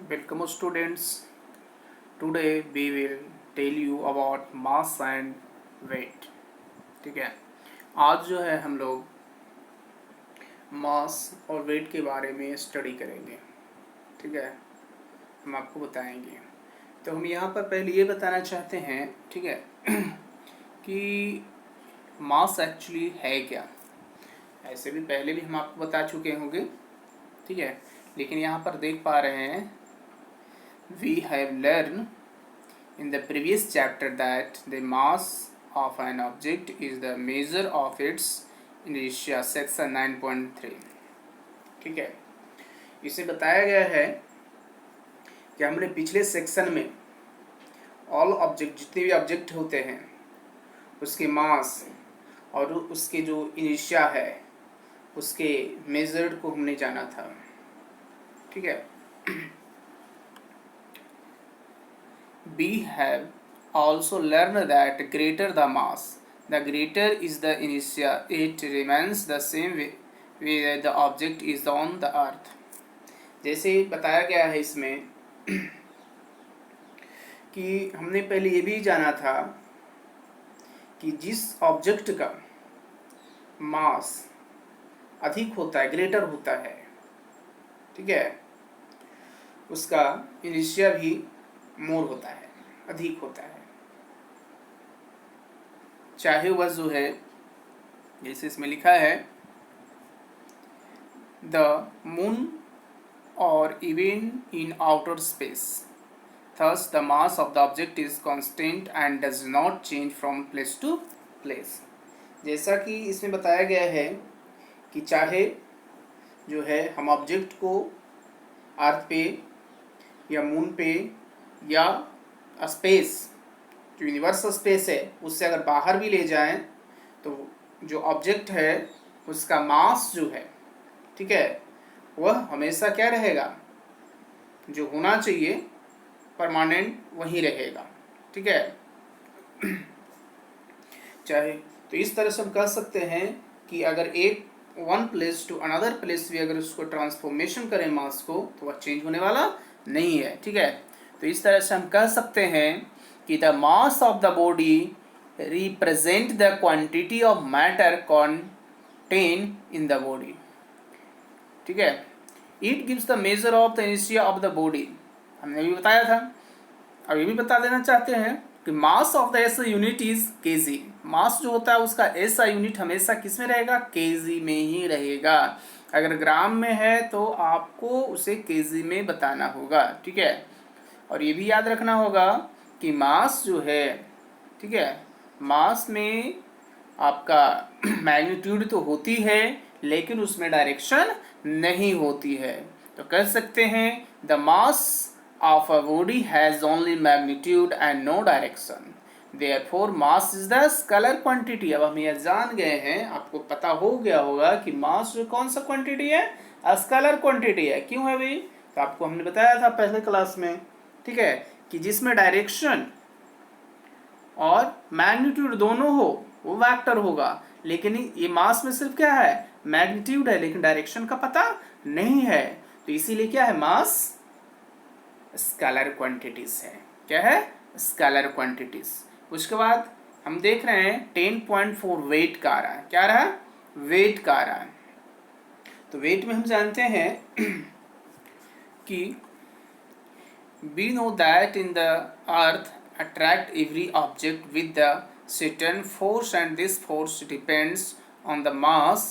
Welcome students. Today we will tell you about mass and weight. ठीक है, आज जो है हम लोग मास और वेट के बारे में स्टडी करेंगे. ठीक है, हम आपको बताएंगे. तो हम यहाँ पर पहले ये बताना चाहते हैं, ठीक है, कि मास एक्चुअली है क्या. ऐसे भी पहले भी हम आपको बता चुके होंगे, ठीक है, लेकिन यहाँ पर देख पा रहे हैं we have learned in the previous chapter that the mass of an object is the measure of its inertia, section 9.3. ठीक है, इसे बताया गया है कि हमने पिछले सेक्शन में ऑल ऑब्जेक्ट, जितने भी ऑब्जेक्ट होते हैं उसके मास और उसके जो इनिशिया है उसके मेजर्ड को हमने जाना था. ठीक है, we have also learned that greater the mass, the greater is the inertia. It remains the same way the object is on the earth. जैसे बताया गया है इसमें कि हमने पहले ये भी जाना था कि जिस ऑब्जेक्ट का मास अधिक होता है, ग्रेटर होता है, ठीक है, उसका इनिशिया भी मोर होता है, अधिक होता है. चाहे वह जो है, जैसे इसमें लिखा है, द मून और even in outer space, thus the mass of the object is constant and does not change from place to place. जैसा कि इसमें बताया गया है कि चाहे जो है हम ऑब्जेक्ट को अर्थ पे या मून पे या स्पेस, जो यूनिवर्सल स्पेस है, उससे अगर बाहर भी ले जाएं तो जो ऑब्जेक्ट है उसका मास जो है, ठीक है, वह हमेशा क्या रहेगा, जो होना चाहिए परमानेंट वही रहेगा. ठीक है, चाहे तो इस तरह से हम कह सकते हैं कि अगर एक one place to another place भी अगर उसको ट्रांसफॉर्मेशन करें मास को, तो वह चेंज होने वाला नहीं है. ठीक है, तो इस तरह से हम कह सकते हैं कि the mass of the body represent the quantity of matter contain in the body. ठीक है, it gives the measure of the इनिशिया ऑफ द बॉडी. हमने भी बताया था, अब ये भी बता देना चाहते हैं कि mass of the SI unit is kg. Mass जो होता है उसका एसआई यूनिट हमेशा किस में रहेगा, केजी में ही रहेगा. अगर ग्राम में है तो आपको उसे केजी में बताना होगा. ठीक है, और ये भी याद रखना होगा कि मास जो है, ठीक है, मास में आपका मैग्नीट्यूड तो होती है लेकिन उसमें डायरेक्शन नहीं होती है. तो कह सकते हैं the mass of a body has only magnitude and no direction, therefore mass is the scalar quantity. अब हम यह जान गए हैं, आपको पता हो गया होगा कि मास जो कौन सा क्वांटिटी है, स्केलर क्वांटिटी है. क्यों है भाई, तो आपको हमने बताया था पहले क्लास में, ठीक है, कि जिसमें डायरेक्शन और मैग्नीट्यूड दोनों हो वो वेक्टर होगा. लेकिन ये मास में सिर्फ क्या है, मैग्नीट्यूड है, लेकिन डायरेक्शन का पता नहीं है. तो इसीलिए क्या है, मास स्केलर क्वांटिटीज है. क्या है, स्केलर क्वांटिटीज. उसके बाद हम देख रहे हैं 10.4 वेट का आ रहा है. क्या रहा है, वेट का आ रहा है. तो वेट में हम जानते हैं कि we know that in the earth attract every object with the certain force, and this force depends on the mass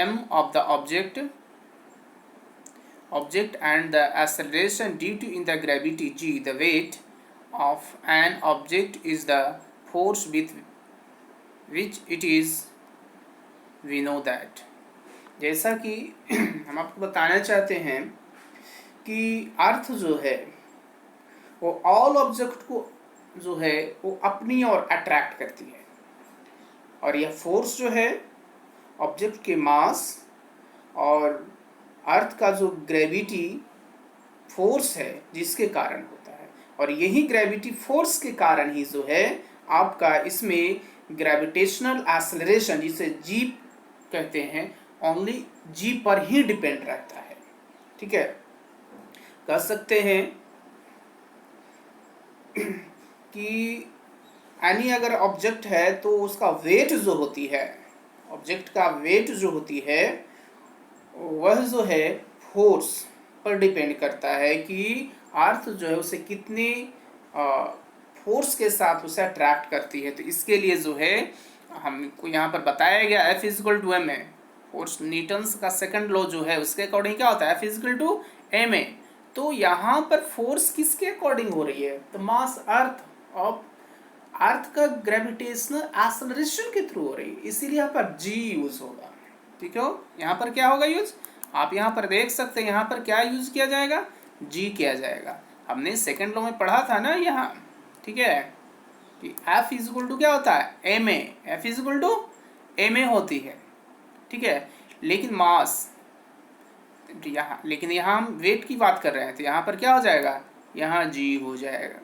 m of the object and the acceleration due to in the gravity g. The weight of an object is the force with which it is, we know that. जैसा कि हम आपको बताना चाहते हैं कि अर्थ जो है वो ऑल ऑब्जेक्ट को जो है वो अपनी ओर अट्रैक्ट करती है, और यह फोर्स जो है ऑब्जेक्ट के मास और अर्थ का जो ग्रेविटी फोर्स है जिसके कारण होता है. और यही ग्रेविटी फोर्स के कारण ही जो है आपका इसमें ग्रेविटेशनल एक्सेलरेशन, जिसे जी कहते हैं, ओनली जी पर ही डिपेंड रहता है. ठीक है, कह सकते हैं कि एनी अगर ऑब्जेक्ट है तो उसका वेट जो होती है, ऑब्जेक्ट का वेट जो होती है वह जो है फोर्स पर डिपेंड करता है कि अर्थ जो है उसे कितनी फोर्स के साथ उसे अट्रैक्ट करती है। तो इसके लिए जो है हमको यहाँ पर बताया गया F is equal to m a, force Newton's का सेकंड लॉ जो है उसके अकॉर्डिंग क्या होता है F is equal to m a. तो यहाँ पर फोर्स किसके अकॉर्डिंग हो रही है, तो मास अर्थ ऑफ अर्थ का ग्रेविटेशनल एक्सेलरेशन के थ्रू हो रही है, इसीलिए यहाँ पर जी यूज होगा। ठीक है, यहाँ पर क्या होगा यूज, आप यहाँ पर देख सकते हैं यहाँ पर क्या यूज किया जाएगा, जी किया जाएगा। हमने सेकंड लॉ में पढ़ा था ना यहाँ, ठीक है, कि F इजक्वल टू क्या होता है m a, F is equal to m a होती है। ठीक है, लेकिन मास यहाँ, लेकिन यहाँ हम वेट की बात कर रहे हैं तो यहाँ पर क्या हो जाएगा, यहाँ जी हो जाएगा।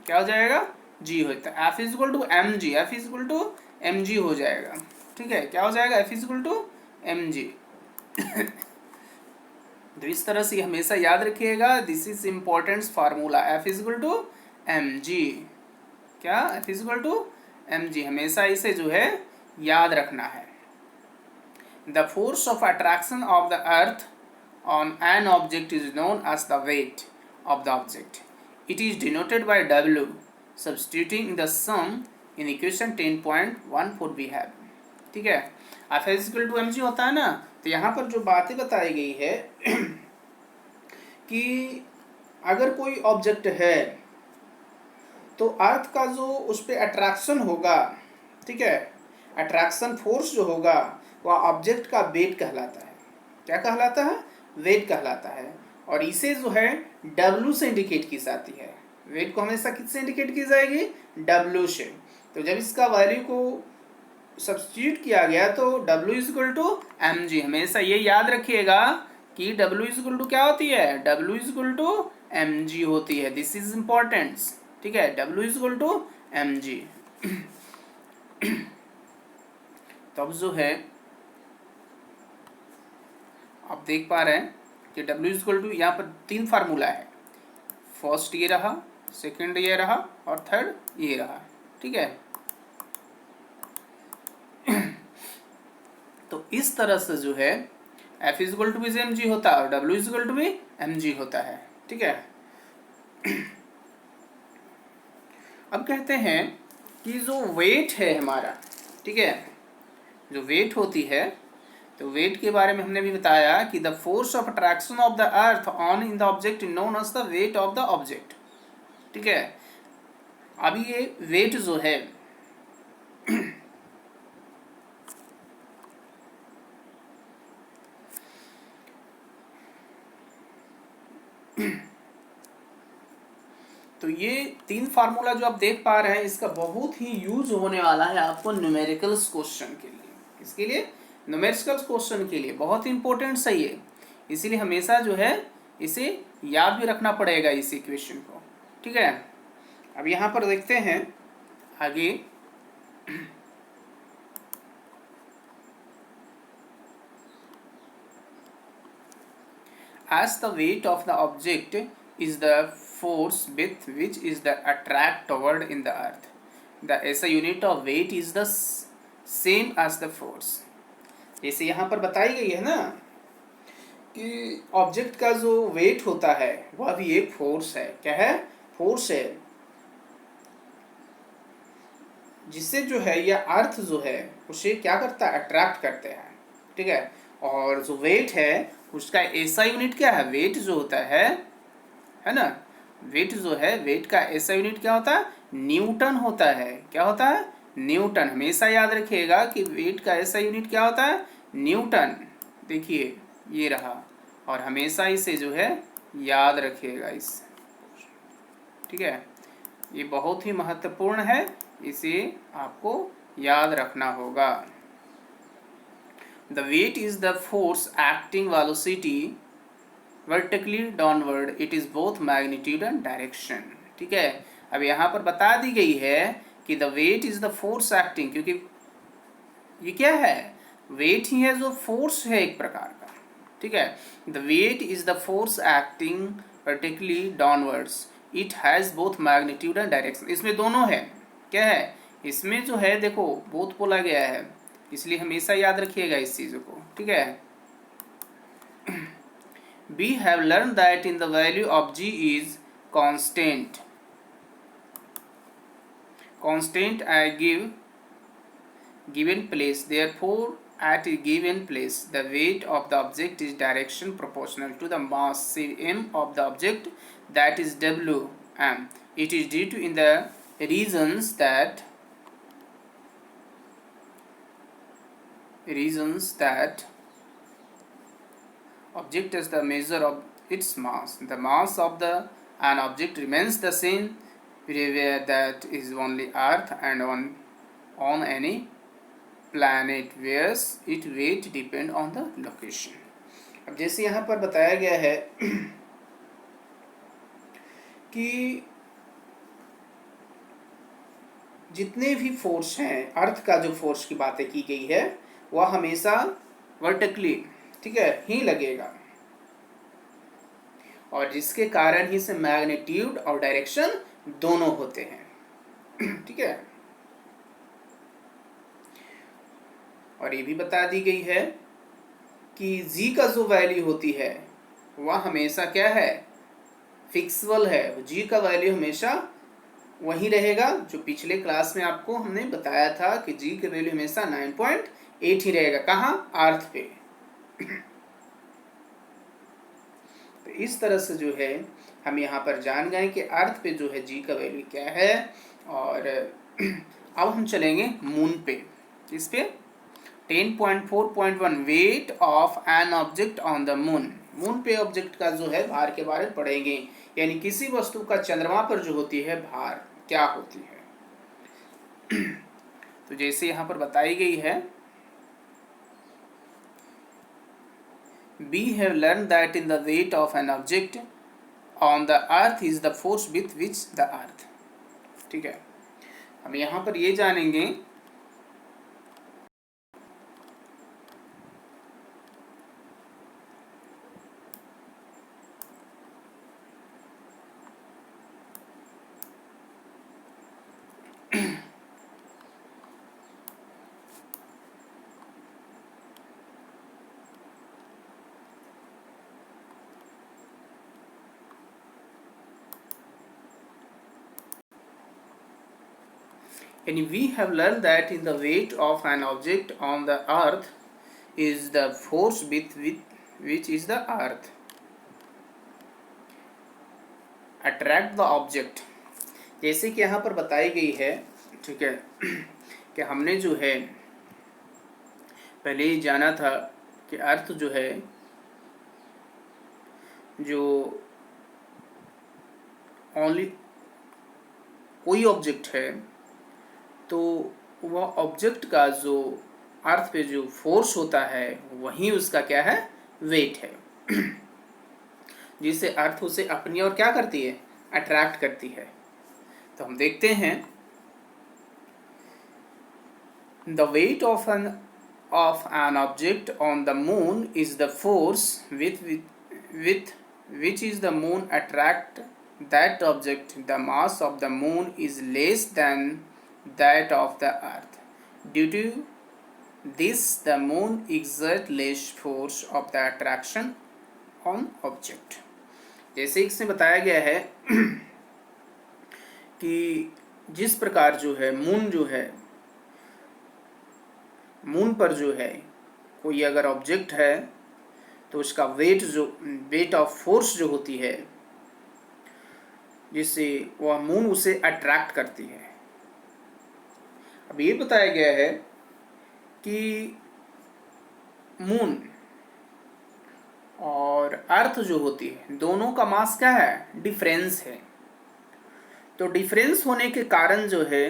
क्या हो जाएगा, जी होता है F is equal to m g, F is equal to m g हो जाएगा। ठीक है, क्या हो जाएगा F is equal to m g. तो इस तरह से हमेशा याद रखिएगा, this is important formula F is equal to m g. क्या, F is equal to m g, हमेशा इसे जो है याद रखना है। The force of attraction of the earth on an object is known as the weight of the object. It is denoted by W, substituting the sum in equation 10.14 we have। ठीक है, F equal to mg होता है ना, तो यहाँ पर जो बातें बताई गई है कि अगर कोई ऑब्जेक्ट है तो अर्थ का जो उस पर अट्रैक्शन होगा, ठीक है, अट्रैक्शन फोर्स जो होगा वह ऑब्जेक्ट का वेट कहलाता है। क्या कहलाता है, वेट कहलाता है। और इसे जो है W से इंडिकेट की जाती है, वेट को हमेशा किससे इंडिकेट की जाएगी, W से। तो जब इसका वैल्यू को सब्स्टिट्यूट किया गया तो W is equal to m g, हमेशा ये याद रखिएगा कि W इजक्वल टू क्या होती है, W is equal to m g होती है। This is important. ठीक है, W is equal to m g. तब जो है आप देख पा रहे हैं कि W इजक्वल टू यहाँ पर 3 फार्मूला है, फर्स्ट ये रहा, सेकंड ये रहा और थर्ड ये रहा। ठीक है, तो इस तरह से जो है F इजक्वल टू भी एम जी होता है और W इजक्वल टू भी एम जी होता है। ठीक है, अब कहते हैं कि जो वेट है हमारा, ठीक है, जो वेट होती है, तो वेट के बारे में हमने भी बताया कि the force of attraction of the earth on in the object known as the weight of the object. ठीक है, अब ये वेट जो है तो ये 3 फार्मूला जो आप देख पा रहे हैं इसका बहुत ही यूज होने वाला है आपको न्यूमेरिकल्स क्वेश्चन के लिए। इसके लिए न्यूमेरिकल्स क्वेश्चन के लिए बहुत ही इंपॉर्टेंट सही है, इसीलिए हमेशा जो है इसे याद भी रखना पड़ेगा इस इक्वेशन को। ठीक है, अब यहाँ पर देखते हैं आगे। As the weight of the object is the force with which is the attract toward in the earth, the SI unit of weight is the same as the force। जैसे यहाँ पर बताई गई है ना कि ऑब्जेक्ट का जो वेट होता है वह भी एक फोर्स है। क्या है, फोर्स है, जिससे जो है यह अर्थ जो है उसे क्या करता है, अट्रैक्ट करते हैं। ठीक है, और जो वेट है उसका एसआई यूनिट क्या है, वेट जो होता है ना, वेट जो है, वेट का एसआई यूनिट क्या होता है, न्यूटन होता है। क्या होता है, न्यूटन। हमेशा याद रखिएगा कि वेट का एसआई यूनिट क्या होता है, न्यूटन। देखिए ये रहा, और हमेशा इसे जो है याद रखिएगा इस। ठीक है, ये बहुत ही महत्वपूर्ण है, इसे आपको याद रखना होगा। The weight is the force acting velocity vertically downward. It is both magnitude and direction। ठीक है, अब यहाँ पर बता दी गई है कि the weight is the force acting, क्योंकि ये क्या है, वेट ही है जो फोर्स है एक प्रकार का। ठीक है। The weight is the force acting particularly downwards, it has both magnitude and direction. इसमें दोनों है, क्या है इसमें जो है, देखो बोथ बोला गया है, इसलिए हमेशा याद रखिएगा इस चीज़ों को, ठीक है। We have learned that in the value of g is constant at given place, therefore at a given place the weight of the object is direction proportional to the mass m of the object, that is w m. It is due to in the reasons that object is the measure of its mass, the mass of an object remains the same where that is only earth and on any planet where its weight depend on the location. अब जैसे यहाँ पर बताया गया है कि जितने भी फोर्स हैं, अर्थ का जो फोर्स की बातें की गई है वह हमेशा वर्टिकली, ठीक है, ही लगेगा, और जिसके कारण ही से मैग्नीट्यूड और डायरेक्शन दोनों होते हैं, ठीक है। और ये भी बता दी गई है कि g का जो वैल्यू होती है वह हमेशा क्या है, फिक्सबल है, g का वैल्यू हमेशा वही रहेगा जो पिछले क्लास में आपको हमने बताया था कि g का वैल्यू हमेशा 9.8 ही रहेगा, कहाँ, अर्थ पे। तो इस तरह से जो है हम यहाँ पर जान गए कि अर्थ पे जो है g का वैल्यू क्या है। और अब हम चलेंगे मून पे, इस पे 10.4.1 weight of an object on the moon. Moon पे ऑब्जेक्ट का जो है भार के बारे में पढ़ेंगे, यानी किसी वस्तु का चंद्रमा पर जो होती है भार क्या होती है। तो जैसे यहाँ पर बताई गई है, we have learned that in the weight of an object on the earth is the force with which the earth, ठीक है। हम यहाँ पर ये जानेंगे and we have learned that in the weight of an object on the earth is the force with which is the earth attract the object। जैसे कि यहाँ पर बताई गई है, ठीक है, कि हमने जो है पहले ही जाना था कि अर्थ जो है, जो ओनली कोई ऑब्जेक्ट है तो वह ऑब्जेक्ट का जो अर्थ पे जो फोर्स होता है वही उसका क्या है, वेट है, जिससे अर्थ उसे अपनी ओर क्या करती है, अट्रैक्ट करती है। तो हम देखते हैं the weight of an object on the moon is the force with which is the moon attract that object. The mass of the moon is less than that of the earth. Due to this the moon exerts less force of the attraction on object। जैसे इसमें बताया गया है कि जिस प्रकार जो है मून जो है, मून पर जो है कोई अगर ऑब्जेक्ट है तो उसका वेट ऑफ फोर्स जो होती है जिससे वह मून उसे अट्रैक्ट करती है। अब ये बताया गया है कि मून और अर्थ जो होती है दोनों का मास क्या है, डिफरेंस है। तो डिफरेंस होने के कारण जो है,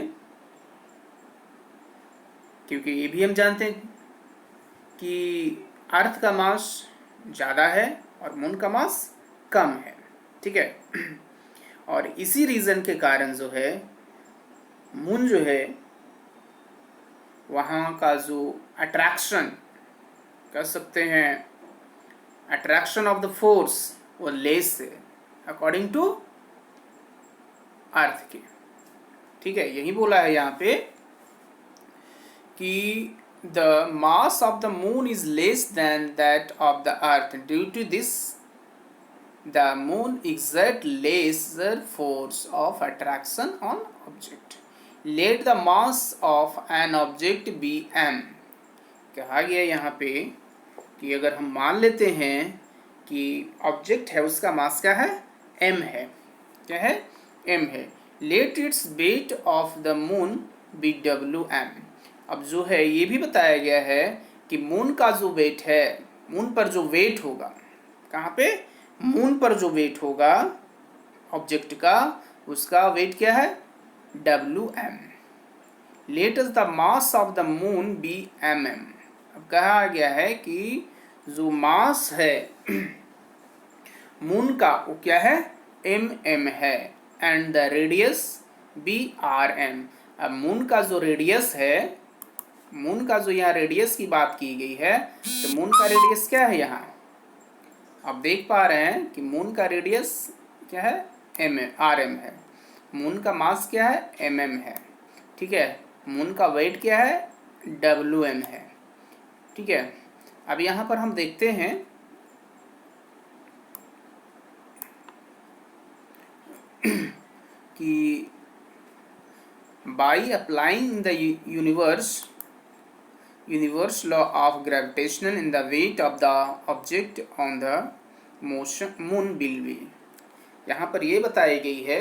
क्योंकि ये भी हम जानते हैं कि अर्थ का मास ज़्यादा है और मून का मास कम है, ठीक है। और इसी रीज़न के कारण जो है मून जो है वहाँ का जो अट्रैक्शन कह सकते हैं अट्रैक्शन ऑफ द फोर्स वो लेस है अकॉर्डिंग टू अर्थ के। ठीक है, यही बोला है यहाँ पे कि the mass of the moon is less than that of the earth, due to this the moon exert lesser force of attraction on object. Let the mass of an object be m. कहा गया यहाँ पे कि अगर हम मान लेते हैं कि ऑब्जेक्ट है उसका मास क्या है, m है। क्या है, m है। Let its weight of the moon be wm. अब जो है ये भी बताया गया है कि मून का जो वेट है, मून पर जो वेट होगा, कहाँ पे, मून पर जो वेट होगा ऑब्जेक्ट का, उसका वेट क्या है, Wm. Let us the mass of the moon be mm. अब कहा गया है कि जो मास है मून का वो क्या है, mm है, and the radius be rm. अब मून का जो रेडियस है, मून का जो यहाँ रेडियस की बात की गई है, तो मून का रेडियस क्या है, यहाँ आप देख पा रहे हैं कि मून का रेडियस क्या है, rm है। मून का मास क्या है, mm है। ठीक है, मून का वेट क्या है, wm है। ठीक है, अब यहाँ पर हम देखते हैं कि by applying the universe law of gravitation in the weight of the object on the moon will be. यहाँ पर ये बताई गई है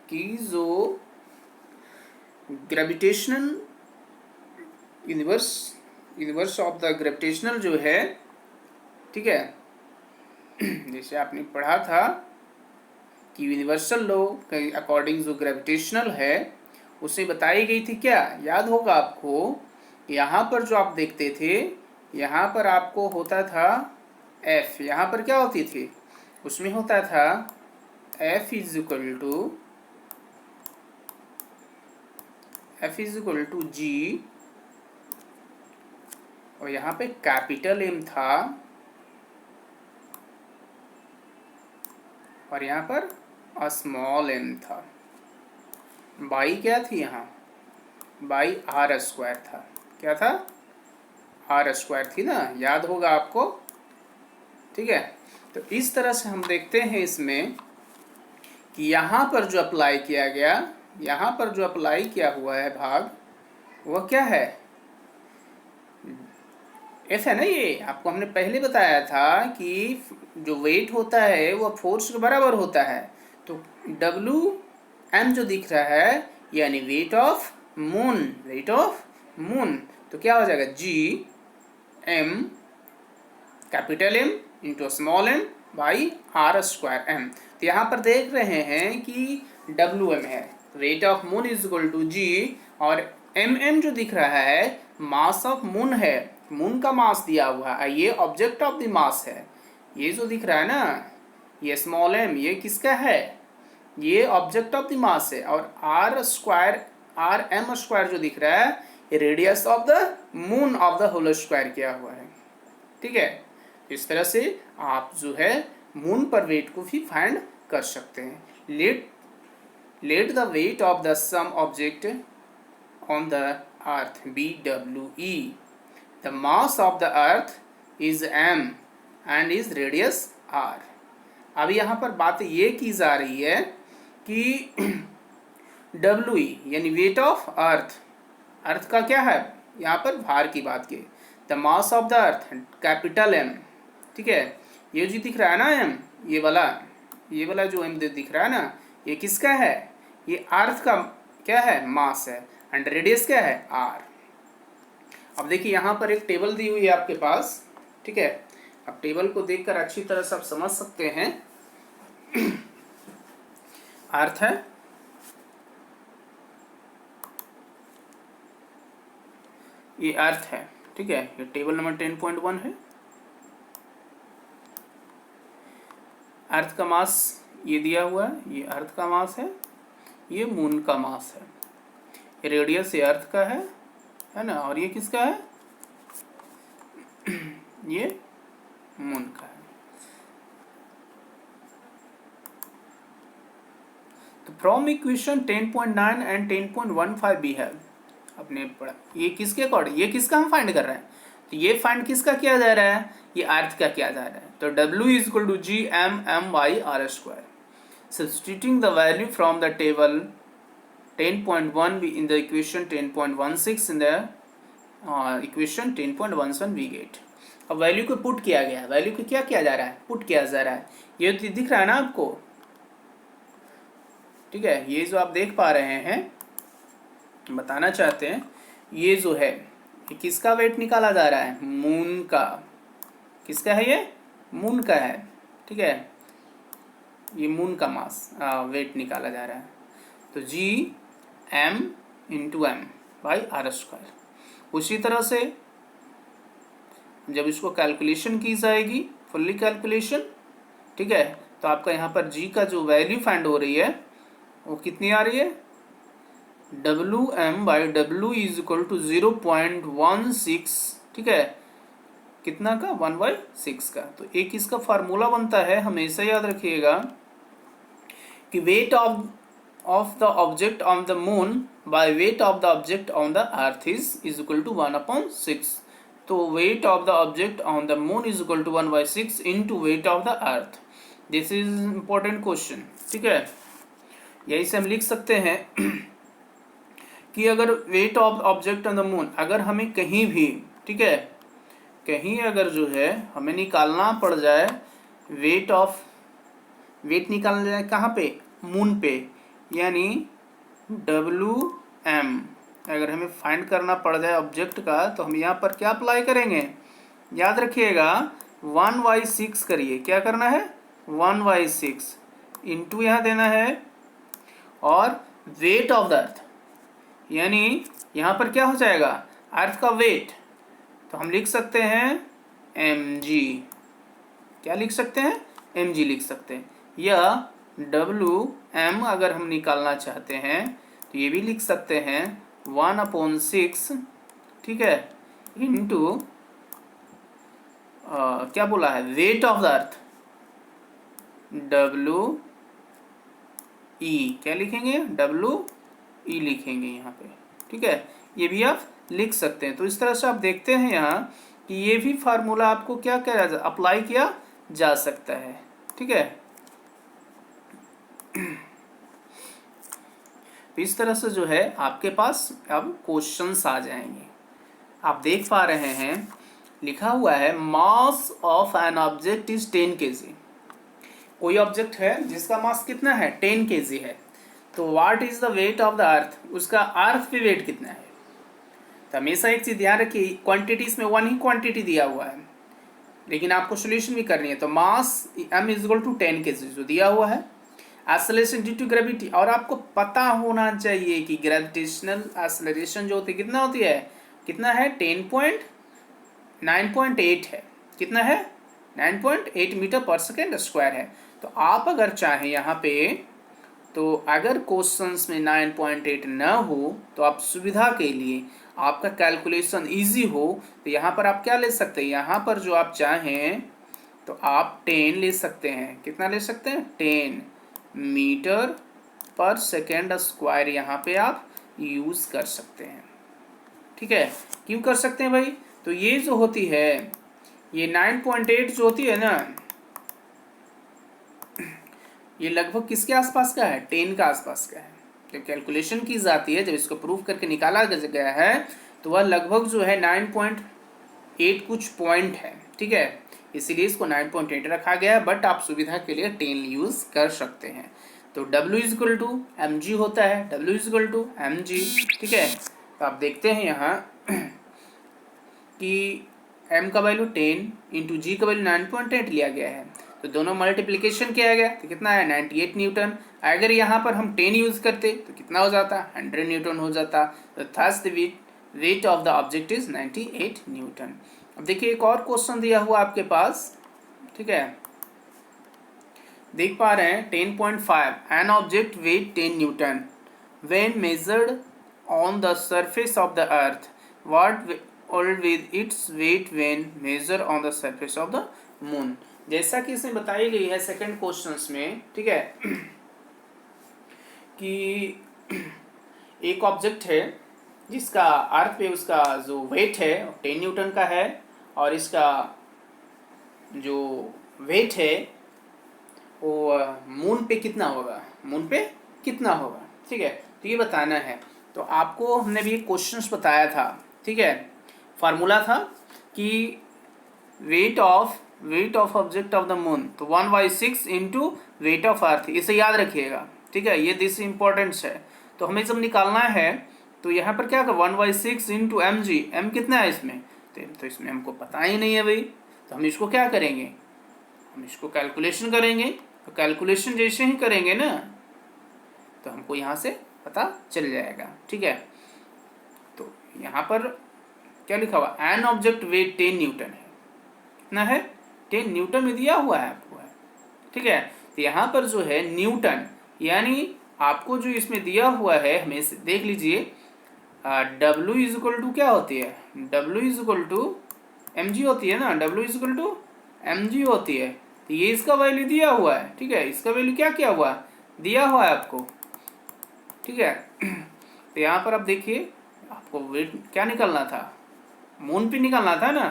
कि जो gravitational universe of the gravitational जो है, ठीक है, जैसे आपने पढ़ा था कि यूनिवर्सल लॉ के अकॉर्डिंग जो ग्रेविटेशनल है उसे बताई गई थी, क्या याद होगा आपको, यहाँ पर जो आप देखते थे, यहाँ पर आपको होता था F, यहाँ पर क्या होती थी, उसमें होता था F is equal to G, और यहाँ पे कैपिटल M था, और यहाँ पर स्मॉल m था। बाई क्या थी, यहाँ बाई r स्क्वायर था। क्या था, r स्क्वायर थी ना, याद होगा आपको। ठीक है, तो इस तरह से हम देखते हैं इसमें कि यहाँ पर जो अप्लाई किया गया, यहाँ पर जो अप्लाई किया हुआ है भाग, वह क्या है, F है ना। ये आपको हमने पहले बताया था कि जो वेट होता है वह फोर्स के बराबर होता है। तो Wm जो दिख रहा है यानी वेट ऑफ मून, तो क्या हो जाएगा, Gm capital M into small m by r square m। तो यहाँ पर देख रहे हैं कि Wm है, weight of moon is equal to G, और mm जो दिख रहा है मास ऑफ मून है, मून का मास दिया हुआ है, ये ऑब्जेक्ट ऑफ द मास है। ये जो दिख रहा है ना, ये स्मॉल m, ये किसका है, ये ऑब्जेक्ट ऑफ द मास है, और r m स्क्वायर जो दिख रहा है ये radius of the moon of the whole square किया हुआ है। ठीक है, इस तरह से आप जो है मून पर वेट को भी फाइंड कर सकते हैं। Let the weight of the some object on the earth be WE, the mass of the earth is m and is radius r। अब यहाँ पर बात ये की जा रही है कि WE यानी वेट ऑफ अर्थ का क्या है, यहाँ पर भार की बात की, the mass of the earth capital M। ठीक है, ये जो दिख रहा है ना M, ये वाला जो M दिख रहा है ना, ये किसका है, ये अर्थ का क्या है, मास है, एंड रेडियस क्या है, r। अब देखिए यहाँ पर एक टेबल दी हुई है आपके पास। ठीक है, अब टेबल को देखकर अच्छी तरह से आप समझ सकते हैं। अर्थ है, ये अर्थ है। ठीक है, ये टेबल नंबर 10.1 है। अर्थ का मास ये दिया हुआ है, ये अर्थ का मास है, ये मून का मास है, ये रेडियस ये अर्थ का है ना, और ये किसका है, ये मून का है। From equation 10.9 and 10.15 we have, अपने पढ़ा ये किसके अकॉर्डिंग, ये किसका हम फाइंड कर रहे हैं, तो ये फाइंड किसका किया जा रहा है, ये अर्थ का किया जा रहा है। तो W is equal to g m m by r square. Substituting the value from the table 10.1 in the equation 10.16 in the equation 10.11 we get। अब वैल्यू को पुट किया गया, वैल्यू को क्या किया जा रहा है, पुट किया जा रहा है। ये तो दिख रहा है ना आपको, ठीक है, ये जो आप देख पा रहे हैं, बताना चाहते हैं, ये जो है ये किसका वेट निकाला जा रहा है, मून का। किसका है ये, मून का है, ठीक है, ये मून का मास वेट निकाला जा रहा है। तो g m into m by r square. उसी तरह से जब इसको कैलकुलेशन की जाएगी, फुल्ली कैलकुलेशन, ठीक है, तो आपका यहाँ पर जी का जो वैल्यू फाइंड हो रही है वो कितनी आ रही है, W m by W is equal to 0.16, ठीक है, कितना का, 1/6 का। तो एक इसका फार्मूला बनता है, हमेशा याद रखिएगा कि weight of the object on the moon by weight of the object on the earth is equal to 1/6। तो weight of the object on the moon is equal to 1/6 into weight of the earth. This is important question, ठीक है। यही से हम लिख सकते हैं कि अगर weight of object on the moon, अगर हमें कहीं भी, ठीक है, कहीं अगर जो है हमें निकालना पड़ जाए वेट निकालना जाए कहाँ पे, मून पे, यानी WM अगर हमें फाइंड करना पड़ जाए ऑब्जेक्ट का, तो हम यहाँ पर क्या अप्लाई करेंगे, याद रखिएगा 1/6 करिए, क्या करना है 1/6 इंटू यहाँ देना है, और वेट ऑफ द अर्थ, यानी यहाँ पर क्या हो जाएगा, अर्थ का वेट, तो हम लिख सकते हैं mg। क्या लिख सकते हैं, mg लिख सकते हैं। या WM अगर हम निकालना चाहते हैं तो ये भी लिख सकते हैं 1/6, ठीक है, इंटू क्या बोला है, wait of the earth WE, क्या लिखेंगे, WE लिखेंगे यहाँ पे, ठीक है, ये भी आप लिख सकते हैं। तो इस तरह से आप देखते हैं यहाँ कि ये भी फार्मूला आपको क्या अप्लाई किया जा सकता है, ठीक है। इस तरह से जो है आपके पास अब क्वेश्चंस आ जाएंगे। आप देख पा रहे हैं लिखा हुआ है mass of N object is 10 kg। कोई ऑब्जेक्ट है जिसका मास कितना है, 10 kg है। तो what is the weight of the अर्थ, उसका अर्थ पे वेट कितना है। तो हमेशा एक चीज ध्यान रखिए, क्वांटिटीज में वन ही क्वांटिटी दिया हुआ है, लेकिन आपको सोल्यूशन भी करनी है। तो mass m is equal to 10 kg जो दिया हुआ है, एक्सेलरेशन ड्यू टू ग्रेविटी, और आपको पता होना चाहिए कि ग्रेविटेशनल एक्सेलरेशन जो होती है कितना होती है, कितना है 9.8 है, कितना है 9.8 मीटर पर सेकेंड स्क्वायर है। तो आप अगर चाहें यहाँ पे, तो अगर क्वेश्चंस में 9.8 न हो, तो आप सुविधा के लिए आपका कैलकुलेशन इजी हो, तो यहाँ पर आप क्या ले सकते हैं, यहाँ पर जो आप चाहें तो आप 10 ले सकते हैं। कितना ले सकते हैं, 10 मीटर पर सेकेंड स्क्वायर यहाँ पे आप यूज़ कर सकते हैं, ठीक है। क्यों कर सकते हैं भाई, तो ये जो होती है, ये 9.8 जो होती है ना, ये लगभग किसके आसपास का है, 10 का आसपास का है। जब कैलकुलेशन की जाती है, जब इसको प्रूफ करके निकाला गया है, तो वह लगभग जो है 9.8 कुछ पॉइंट है, ठीक है, इसीलिए इसको 9.8 रखा गया है। बट आप सुविधा के लिए 10 यूज कर सकते हैं। तो W is equal to mg होता है, W is equal to mg, ठीक है। तो आप देखते हैं यहाँ कि m का वैल्यू 10 इंटू जी का वैल्यू 9.8 लिया गया है, तो दोनों मल्टीप्लिकेशन किया गया तो कितना है 98 न्यूटन। अगर यहाँ पर हम 10 यूज करते तो कितना हो जाता, 100 न्यूटन हो जाता। तो thus the weight of the object is 98 Newton. अब देखिए एक और क्वेश्चन दिया हुआ आपके पास, ठीक है, देख पा रहे हैं 10.5 an object wait 10 Newton when measured on the surface of the earth, what with its weight when major on the surface of the moon. जैसा कि इसमें बताई गई है सेकंड क्वेश्चंस में, ठीक है, कि एक ऑब्जेक्ट है जिसका अर्थ पे उसका जो वेट है 10 न्यूटन का है, और इसका जो वेट है वो मून पे कितना होगा, मून पे कितना होगा, ठीक है। तो ये बताना है। तो आपको हमने भी एक क्वेश्चंस बताया था, ठीक है। फार्मूला था कि weight of object of the moon, तो 1/6 इंटू वेट ऑफ अर्थ, इसे याद रखिएगा, ठीक है। ये दिस इम्पोर्टेंस है। तो हमें जब निकालना है तो यहाँ पर क्या कर 1/6 इंटू एम जी, एम कितना है इसमें, तो इसमें हमको पता ही नहीं है भाई। तो हम इसको क्या करेंगे, हम इसको कैलकुलेशन करेंगे। तो कैलकुलेशन जैसे ही करेंगे ना तो हमको यहाँ से पता चल जाएगा, ठीक है। तो यहाँ पर क्या लिखा हुआ, एन ऑब्जेक्ट वेट 10 न्यूटन है, कितना है 10 न्यूटन में दिया हुआ है आपको, है ठीक है। तो यहाँ पर जो है न्यूटन, यानी आपको जो इसमें दिया हुआ है, हमें देख लीजिए W इज इक्वल टू क्या होती है, W is equal to m g होती है ना, W is equal to m g होती है। तो ये इसका वैल्यू दिया हुआ है, ठीक है। इसका वैल्यू क्या किया हुआ दिया हुआ है आपको, ठीक है। तो यहाँ पर आप देखिए, आपको वेट क्या निकालना था, मून पे निकालना था ना।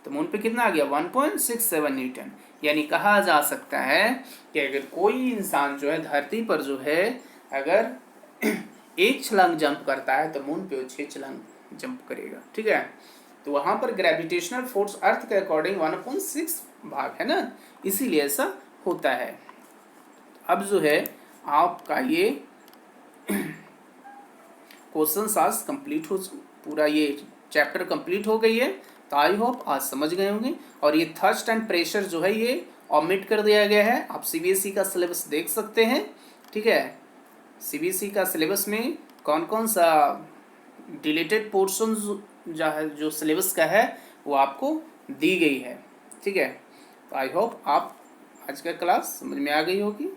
तो मून पे कितना आ गया 1.67 न्यूटन। यानी कहा जा सकता है कि अगर कोई इंसान जो है धरती पर जो है अगर एक छलांग जंप करता है तो मून पे वो 6 छलांग जंप करेगा, ठीक है। तो वहां पर ग्रेविटेशनल फोर्स अर्थ के अकॉर्डिंग 1/6 भाग है ना, इसीलिए ऐसा होता है। अब जो है आपका ये क्वेश्चन आज कंप्लीट हो, पूरा ये चैप्टर कंप्लीट हो गई है। तो आई होप आज समझ गए होंगे। और ये थर्स्ट एंड प्रेशर जो है ये ओमिट कर दिया गया है, आप सीबीएसई का सिलेबस देख सकते हैं, ठीक है। सीबीएसई का सिलेबस में कौन कौन सा डिलीटेड पोर्शन जो सिलेबस का है वो आपको दी गई है, ठीक है। तो आई होप आप आज का क्लास समझ में आ गई होगी।